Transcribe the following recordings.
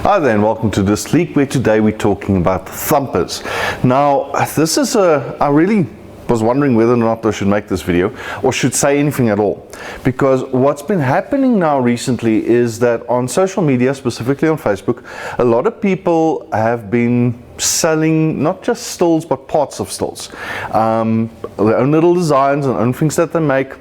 Hi there and welcome to this leak where today we're talking about Thumpers. Now this is I really was wondering whether or not I should make this video or should say anything at all, because what's been happening now recently is that on social media, specifically on Facebook, a lot of people have been selling not just stills but parts of stills, their own little designs and own things that they make,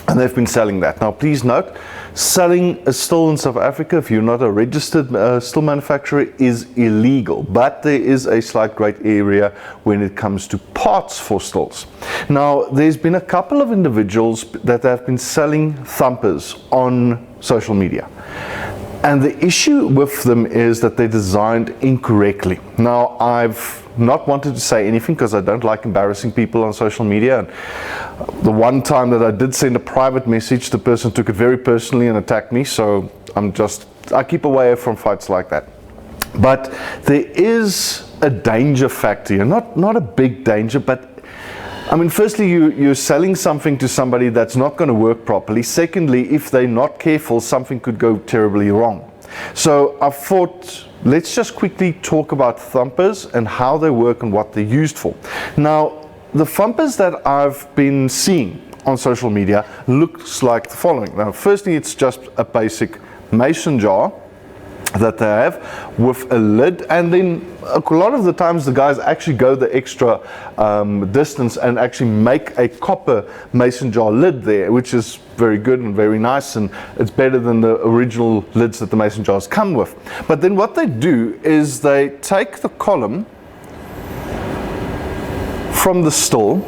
and they've been selling that. Now please note, selling a still in South Africa, if you're not a registered still manufacturer, is illegal, but there is a slight grey area when it comes to parts for stills. Now there's been a couple of individuals that have been selling Thumpers on social media, and the issue with them is that they're designed incorrectly. Now I've not wanted to say anything because I don't like embarrassing people on social media, and the one time that I did send a private message, the person took it very personally and attacked me, so I keep away from fights like that. But there is a danger factor here, not a big danger, but I mean, firstly, you're selling something to somebody that's not going to work properly. Secondly, if they're not careful, something could go terribly wrong. So I thought, let's just quickly talk about Thumpers and how they work and what they're used for. Now, the Thumpers that I've been seeing on social media looks like the following. Now, firstly, it's just a basic mason jar that they have with a lid, and then a lot of the times the guys actually go the extra distance and actually make a copper mason jar lid there, which is very good and very nice, and it's better than the original lids that the mason jars come with. But then what they do is they take the column from the still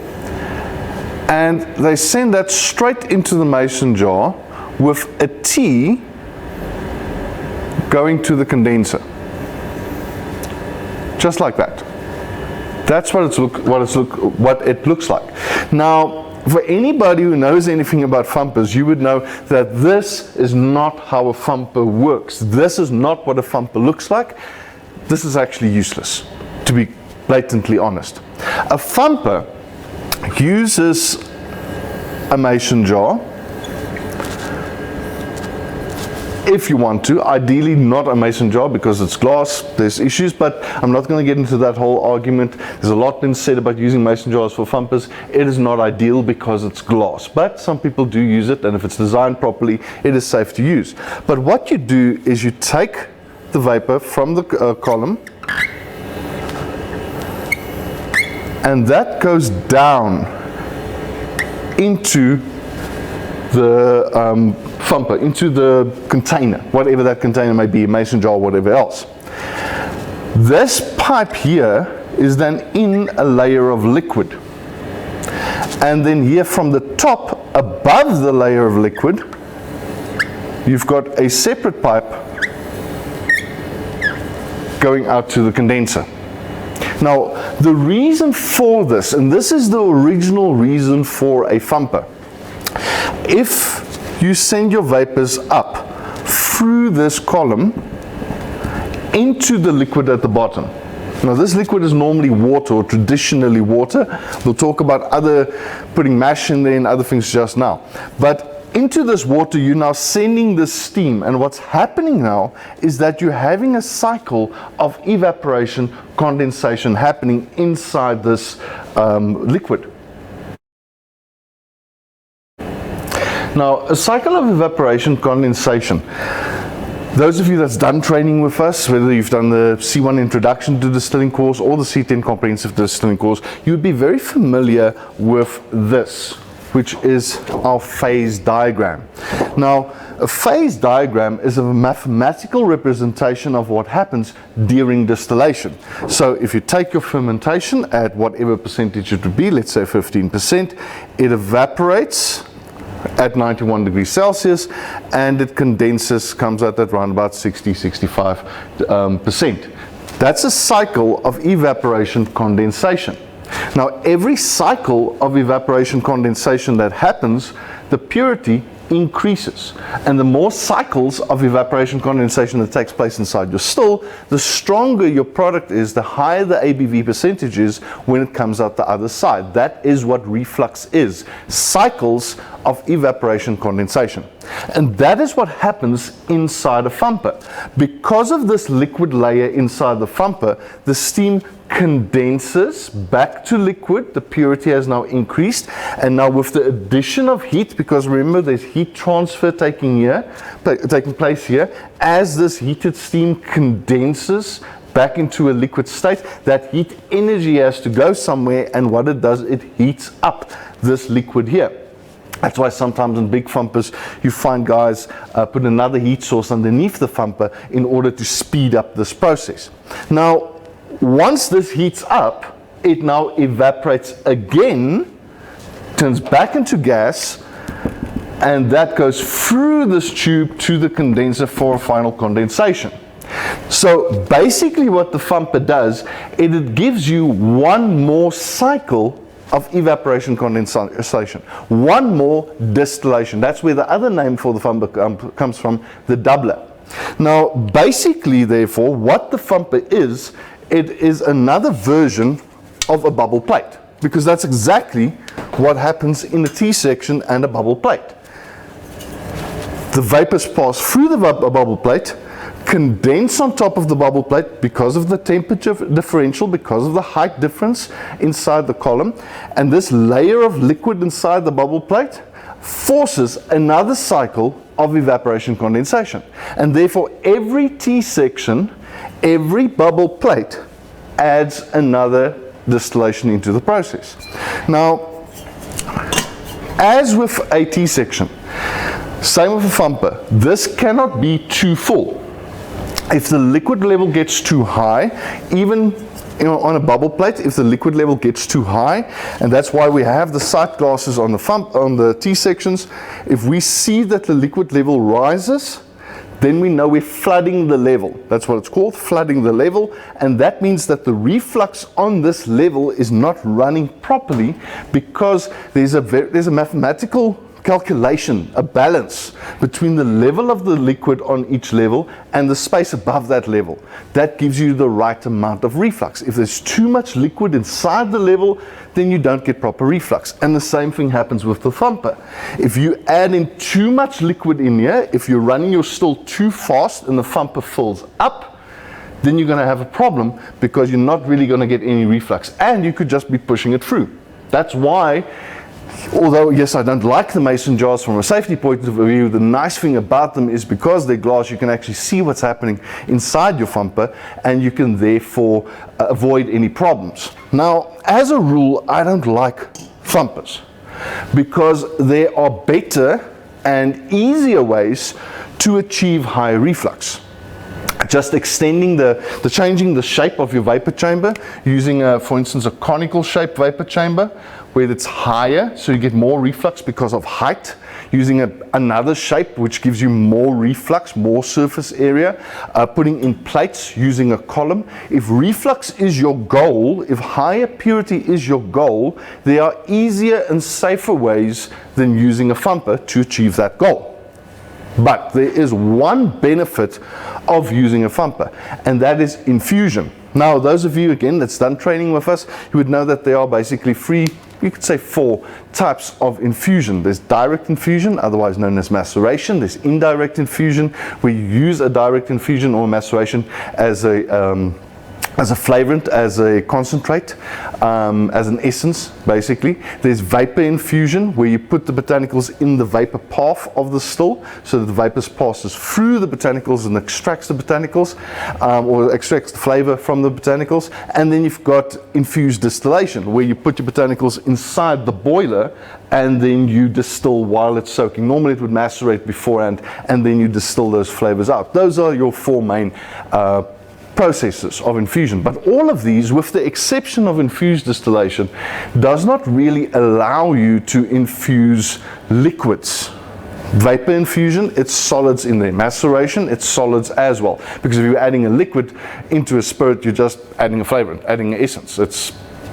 and they send that straight into the mason jar with a T going to the condenser, just like that. That's what it looks like. Now, for anybody who knows anything about Thumpers, you would know that this is not how a Thumper works. This is not what a Thumper looks like. This is actually useless, to be blatantly honest. A Thumper uses a mason jar, if you want to, ideally not a mason jar because it's glass, there's issues, but I'm not going to get into that whole argument. There's a lot been said about using mason jars for Thumpers. It is not ideal because it's glass, but some people do use it, and if it's designed properly, it is safe to use. But what you do is you take the vapor from the column, and that goes down into the Thumper, into the container, whatever that container may be, a mason jar or whatever else. This pipe here is then in a layer of liquid, and then here from the top above the layer of liquid you've got a separate pipe going out to the condenser. Now the reason for this, and this is the original reason for a Thumper, if you send your vapors up through this column into the liquid at the bottom. Now this liquid is normally water, or traditionally water. We'll talk about putting mash in there and other things just now. But into this water you're now sending the steam, and what's happening now is that you're having a cycle of evaporation, condensation happening inside this liquid. Now, a cycle of evaporation, condensation. Those of you that's done training with us, whether you've done the C1 Introduction to Distilling course or the C10 Comprehensive Distilling course, you would be very familiar with this, which is our phase diagram. Now, a phase diagram is a mathematical representation of what happens during distillation. So if you take your fermentation at whatever percentage it would be, let's say 15%, it evaporates at 91 degrees Celsius, and it condenses, comes out at around about 60-65%. That's a cycle of evaporation condensation. Now every cycle of evaporation condensation that happens, the purity increases. And the more cycles of evaporation condensation that takes place inside your still, the stronger your product is, the higher the ABV percentage is when it comes out the other side. That is what reflux is. Cycles of evaporation condensation. And that is what happens inside a thumper. Because of this liquid layer inside the thumper, the steam condenses back to liquid. The purity has now increased, and now with the addition of heat, because remember there's heat transfer taking place here, as this heated steam condenses back into a liquid state, that heat energy has to go somewhere, and what it does, it heats up this liquid here. That's why sometimes in big thumpers you find guys put another heat source underneath the thumper in order to speed up this process. Now once this heats up, it now evaporates again, turns back into gas, and that goes through this tube to the condenser for a final condensation. So basically what the thumper does, it gives you one more cycle of evaporation condensation, one more distillation. That's where the other name for the thumper comes from, the doubler. Now basically therefore what the thumper is, it is another version of a bubble plate, because that's exactly what happens in a T-section and a bubble plate. The vapors pass through the bubble plate, condense on top of the bubble plate because of the temperature differential, because of the height difference inside the column, and this layer of liquid inside the bubble plate forces another cycle of evaporation condensation. And therefore every T-section, every bubble plate adds another distillation into the process. Now, as with a T-section, same with a thumper, this cannot be too full. If the liquid level gets too high, even on a bubble plate, if the liquid level gets too high, and that's why we have the sight glasses on the T-sections, if we see that the liquid level rises, then we know we're flooding the level. That's what it's called, flooding the level, and that means that the reflux on this level is not running properly, because there's a mathematical calculation, a balance between the level of the liquid on each level and the space above that level. That gives you the right amount of reflux. If there's too much liquid inside the level, then you don't get proper reflux. And the same thing happens with the thumper. If you add in too much liquid in here, if you're running your still too fast and the thumper fills up, then you're going to have a problem, because you're not really going to get any reflux, and you could just be pushing it through. That's why, although yes, I don't like the mason jars from a safety point of view, the nice thing about them is because they're glass, you can actually see what's happening inside your thumper, and you can therefore avoid any problems. Now, as a rule, I don't like thumpers, because there are better and easier ways to achieve high reflux. Just extending changing the shape of your vapor chamber, using for instance a conical shaped vapor chamber where it's higher, so you get more reflux because of height, using another shape which gives you more reflux, more surface area, putting in plates, using a column. If reflux is your goal, if higher purity is your goal, there are easier and safer ways than using a thumper to achieve that goal. But there is one benefit of using a thumper, and that is infusion. Now, those of you, again, that's done training with us, you would know that there are basically three, you could say 4 types of infusion. There's direct infusion, otherwise known as maceration. There's indirect infusion, where you use a direct infusion or maceration as a flavorant, as a concentrate, as an essence, basically. There's vapor infusion, where you put the botanicals in the vapor path of the still, so that the vapors passes through the botanicals and extracts the botanicals, or extracts the flavor from the botanicals. And then you've got infused distillation, where you put your botanicals inside the boiler and then you distill while it's soaking. Normally it would macerate beforehand, and then you distill those flavors out. Those are your 4 main processes of infusion. But all of these, with the exception of infused distillation, does not really allow you to infuse liquids. Vapor infusion, it's solids in there. Maceration, it's solids as well. Because if you're adding a liquid into a spirit, you're just adding a flavorant, adding an essence. It's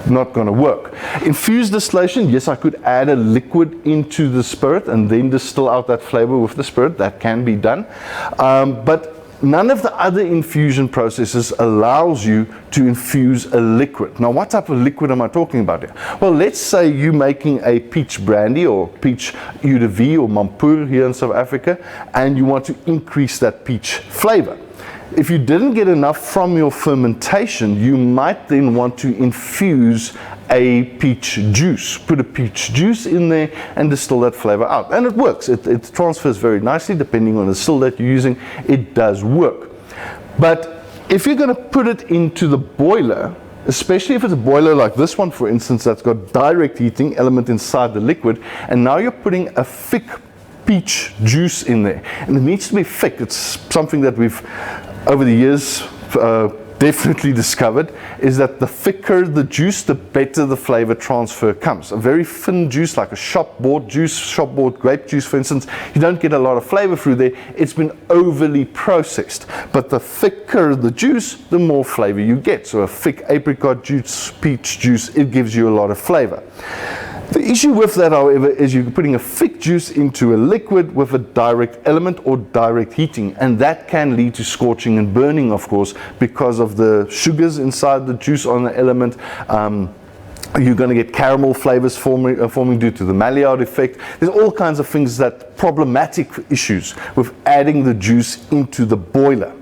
not going to work. Infused distillation, yes, I could add a liquid into the spirit and then distill out that flavor with the spirit. That can be done. But none of the other infusion processes allows you to infuse a liquid. Now, what type of liquid am I talking about here? Well, let's say you're making a peach brandy or peach eau de vie or mampoer here in South Africa, and you want to increase that peach flavor. If you didn't get enough from your fermentation, you might then want to infuse a peach juice. Put a peach juice in there and distill that flavor out. And it works. It transfers very nicely depending on the still that you're using. It does work. But if you're going to put it into the boiler, especially if it's a boiler like this one, for instance, that's got direct heating element inside the liquid, and now you're putting a thick peach juice in there, and it needs to be thick. It's something that we've over the years definitely discovered, is that the thicker the juice, the better the flavor transfer comes. A very thin juice, like a shop-bought juice, shop-bought grape juice, for instance, you don't get a lot of flavor through there. It's been overly processed. But the thicker the juice, the more flavor you get. So a thick apricot juice, peach juice, it gives you a lot of flavor. The issue with that, however, is you're putting a thick juice into a liquid with a direct element or direct heating, and that can lead to scorching and burning, of course, because of the sugars inside the juice on the element. You're going to get caramel flavors forming due to the Maillard effect. There's all kinds of things, that problematic issues with adding the juice into the boiler.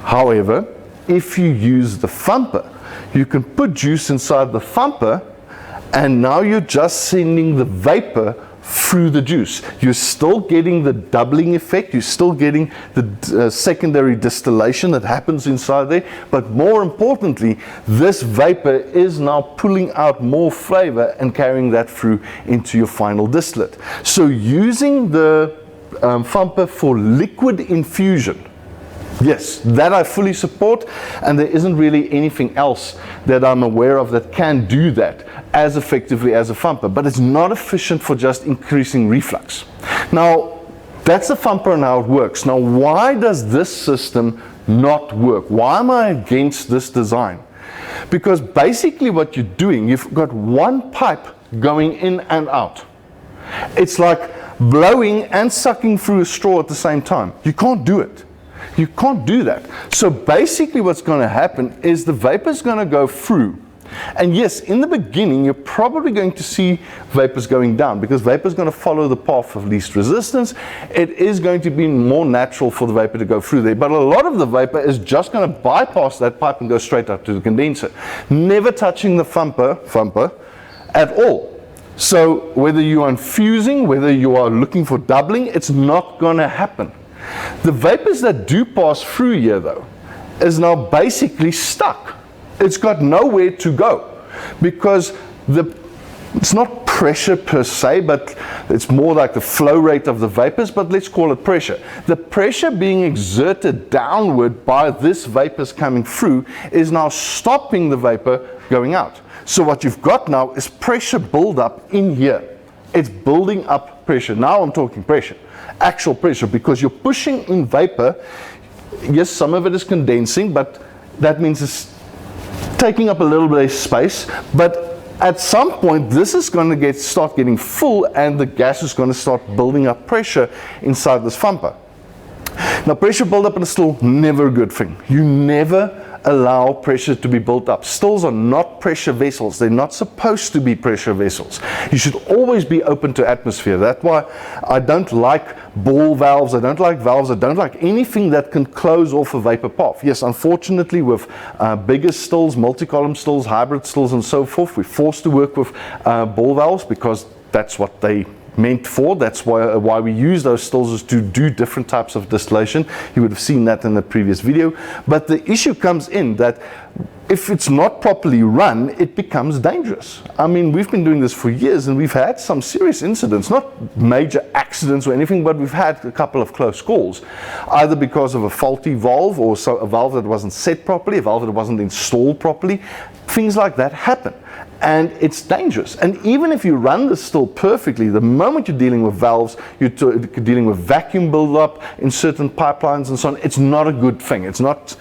However, if you use the thumper, you can put juice inside the thumper, and now you're just sending the vapor through the juice. You're still getting the doubling effect, you're still getting the secondary distillation that happens inside there, but more importantly, this vapor is now pulling out more flavor and carrying that through into your final distillate. So using the thumper for liquid infusion, yes, that I fully support, and there isn't really anything else that I'm aware of that can do that as effectively as a thumper, but it's not efficient for just increasing reflux. Now, that's the thumper and how it works. Now, why does this system not work? Why am I against this design? Because basically what you're doing, you've got one pipe going in and out. It's like blowing and sucking through a straw at the same time. You can't do it. You can't do that. So basically what's going to happen is the vapor is going to go through. And yes, in the beginning, you're probably going to see vapors going down, because vapor is going to follow the path of least resistance. It is going to be more natural for the vapor to go through there. But a lot of the vapor is just going to bypass that pipe and go straight up to the condenser, never touching the thumper at all. So whether you are infusing, whether you are looking for doubling, it's not going to happen. The vapors that do pass through here, though, is now basically stuck. It's got nowhere to go, because it's not pressure per se, but it's more like the flow rate of the vapors, but let's call it pressure. The pressure being exerted downward by this vapors coming through is now stopping the vapor going out. So what you've got now is pressure buildup in here. It's building up pressure. Now I'm talking pressure, actual pressure, because you're pushing in vapor. Yes, some of it is condensing, but that means it's taking up a little bit of space. But at some point, this is going to start getting full, and the gas is going to start building up pressure inside this thumper. Now, pressure buildup is still never a good thing. You never allow pressure to be built up. Stills are not pressure vessels. They're not supposed to be pressure vessels. You should always be open to atmosphere. That's why I don't like ball valves. I don't like valves. I don't like anything that can close off a vapor path. Yes, unfortunately, with bigger stills, multi-column stills, hybrid stills, and so forth, we're forced to work with ball valves, because that's what they meant for. That's why we use those stills, is to do different types of distillation. You would have seen that in the previous video. But the issue comes in that if it's not properly run, it becomes dangerous. I mean, we've been doing this for years, and we've had some serious incidents, not major accidents or anything, but we've had a couple of close calls, either because of a faulty valve, or a valve that wasn't set properly, a valve that wasn't installed properly. Things like that happen. And it's dangerous. And even if you run the still perfectly, the moment you're dealing with valves, you're dealing with vacuum buildup in certain pipelines and so on, it's not a good thing. It's not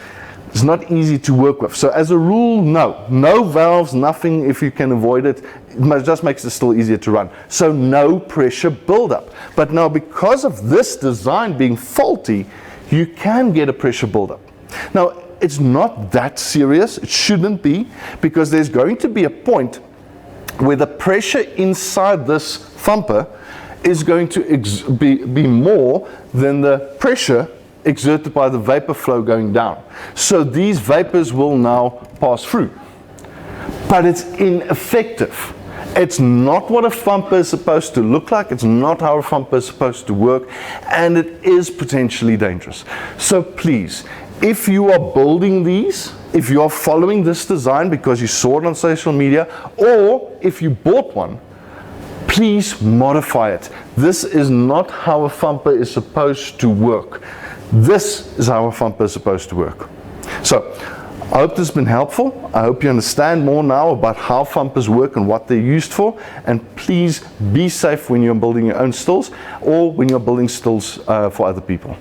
It's not easy to work with. So as a rule, no valves, nothing. If you can avoid it, it just makes it still easier to run. So no pressure buildup. But now, because of this design being faulty, you can get a pressure buildup. Now, it's not that serious. It shouldn't be, because there's going to be a point where the pressure inside this thumper is going to be more than the pressure exerted by the vapor flow going down. So these vapors will now pass through. But it's ineffective. It's not what a thumper is supposed to look like. It's not how a thumper is supposed to work. And it is potentially dangerous. So please, if you are building these, if you are following this design because you saw it on social media, or if you bought one, please modify it. This is not how a thumper is supposed to work. This is how a thumper is supposed to work. So, I hope this has been helpful. I hope you understand more now about how thumpers work and what they're used for. And please be safe when you're building your own stills or when you're building stills for other people.